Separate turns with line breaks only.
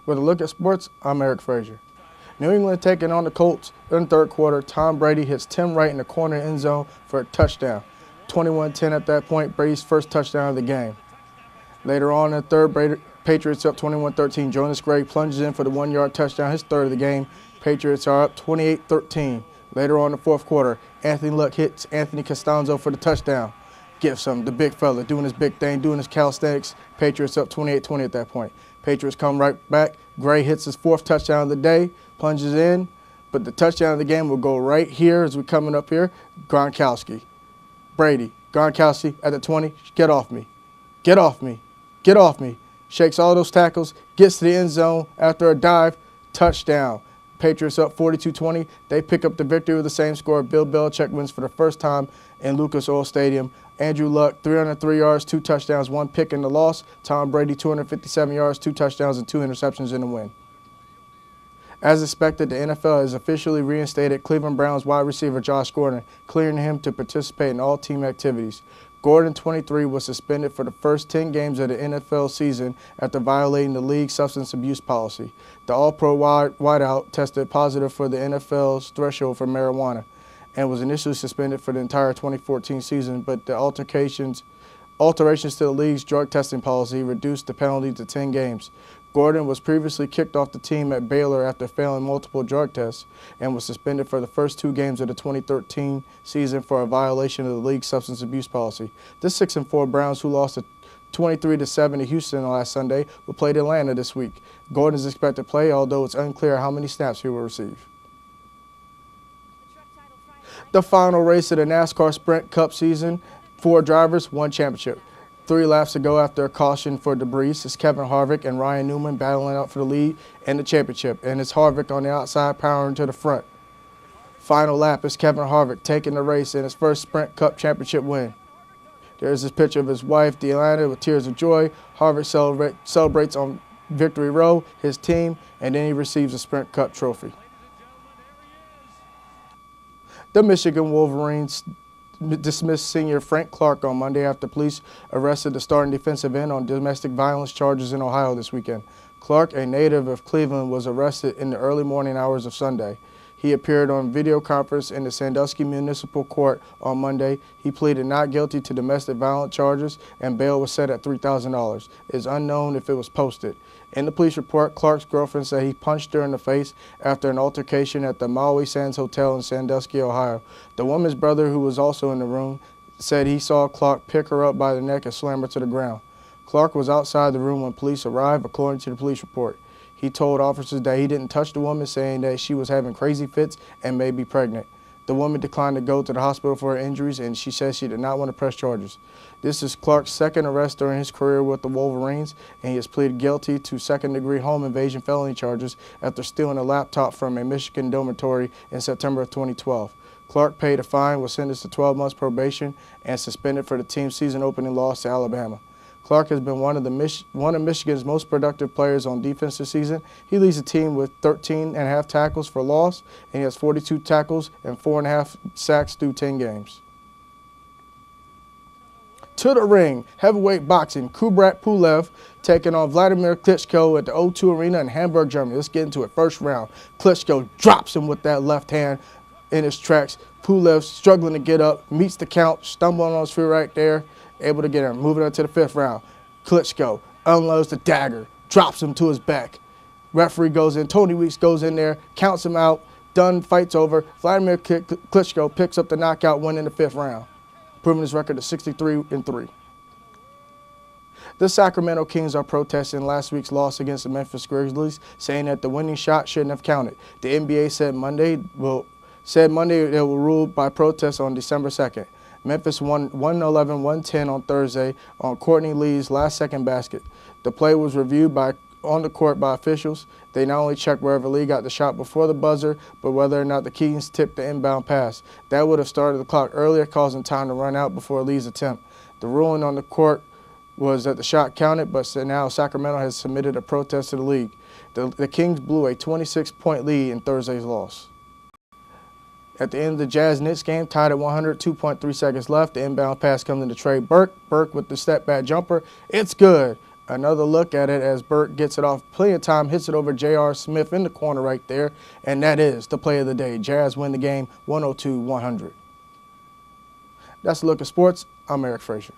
With a look at sports, I'm Eric Frazier. New England taking on the Colts in the third quarter. Tom Brady hits Tim Wright in the corner end zone for a touchdown. 21-10 at that point, Brady's first touchdown of the game. Later on in the third, Patriots up 21-13. Jonas Gray plunges in for the 1-yard touchdown, his third of the game. Patriots are up 28-13. Later on in the fourth quarter, Anthony Luck hits Anthony Costanzo for the touchdown. Gives him the big fella doing his big thing, doing his calisthenics. Patriots up 28-20 at that point. Patriots come right back. Gray hits his fourth touchdown of the day, plunges in, but the touchdown of the game will go right here as we're coming up here. Gronkowski. Brady. Gronkowski at the 20. Get off me. Get off me. Get off me. Shakes all those tackles, gets to the end zone after a dive. Touchdown. Patriots up 42-20. They pick up the victory with the same score. Bill Belichick wins for the first time in Lucas Oil Stadium. Andrew Luck, 303 yards, 2 touchdowns, 1 pick in the loss. Tom Brady, 257 yards, 2 touchdowns, and 2 interceptions in the win. As expected, the NFL has officially reinstated Cleveland Browns wide receiver Josh Gordon, clearing him to participate in all team activities. Gordon, 23, was suspended for the first 10 games of the NFL season after violating the league's substance abuse policy. The All-Pro wideout tested positive for the NFL's threshold for marijuana and was initially suspended for the entire 2014 season, but the alterations to the league's drug testing policy reduced the penalty to 10 games. Gordon was previously kicked off the team at Baylor after failing multiple drug tests and was suspended for the first 2 games of the 2013 season for a violation of the league's substance abuse policy. The 6-4 Browns, who lost 23-7 to Houston last Sunday, will play Atlanta this week. Gordon is expected to play, although it's unclear how many snaps he will receive. The final race of the NASCAR Sprint Cup season, 4 drivers, 1 championship. 3 laps to go after a caution for debris. It's Kevin Harvick and Ryan Newman battling out for the lead and the championship. And it's Harvick on the outside powering to the front. Final lap is Kevin Harvick taking the race in his first Sprint Cup championship win. There's this picture of his wife, Deanna, with tears of joy. Harvick celebrates on Victory Row, his team, and then he receives a Sprint Cup trophy. The Michigan Wolverines dismissed senior Frank Clark on Monday after police arrested the starting defensive end on domestic violence charges in Ohio this weekend. Clark, a native of Cleveland, was arrested in the early morning hours of Sunday. He appeared on video conference in the Sandusky Municipal Court on Monday. He pleaded not guilty to domestic violence charges, and bail was set at $3,000. It is unknown if it was posted. In the police report, Clark's girlfriend said he punched her in the face after an altercation at the Maui Sands Hotel in Sandusky, Ohio. The woman's brother, who was also in the room, said he saw Clark pick her up by the neck and slam her to the ground. Clark was outside the room when police arrived, according to the police report. He told officers that he didn't touch the woman, saying that she was having crazy fits and may be pregnant. The woman declined to go to the hospital for her injuries, and she said she did not want to press charges. This is Clark's second arrest during his career with the Wolverines, and he has pleaded guilty to second-degree home invasion felony charges after stealing a laptop from a Michigan dormitory in September of 2012. Clark paid a fine, was sentenced to 12 months probation, and suspended for the team's season-opening loss to Alabama. Clark has been one of Michigan's most productive players on defense this season. He leads the team with 13.5 tackles for loss, and he has 42 tackles and 4.5 sacks through 10 games. To the ring, heavyweight boxing, Kubrat Pulev taking on Vladimir Klitschko at the O2 Arena in Hamburg, Germany. Let's get into it. First round, Klitschko drops him with that left hand in his tracks. Pulev struggling to get up, meets the count, stumbling on his feet right there. Able to get him. Moving on to the 5th round. Klitschko unloads the dagger, drops him to his back. Referee goes in. Tony Weeks goes in there, counts him out. Done. Fight's over. Vladimir Klitschko picks up the knockout win in the 5th round, proving his record to 63-3. The Sacramento Kings are protesting last week's loss against the Memphis Grizzlies, saying that the winning shot shouldn't have counted. The NBA said Monday they will rule by protest on December 2nd. Memphis won 111-110 on Thursday on Courtney Lee's last-second basket. The play was reviewed on the court by officials. They not only checked wherever Lee got the shot before the buzzer, but whether or not the Kings tipped the inbound pass. That would have started the clock earlier, causing time to run out before Lee's attempt. The ruling on the court was that the shot counted, but now Sacramento has submitted a protest to the league. The Kings blew a 26-point lead in Thursday's loss. At the end of the Jazz-Knicks game, tied at 100, 2.3 seconds left. The inbound pass comes into Trey Burke. Burke with the step-back jumper. It's good. Another look at it as Burt gets it off plenty of time, hits it over J.R. Smith in the corner right there, and that is the play of the day. Jazz win the game 102-100. That's a look at sports. I'm Eric Frazier.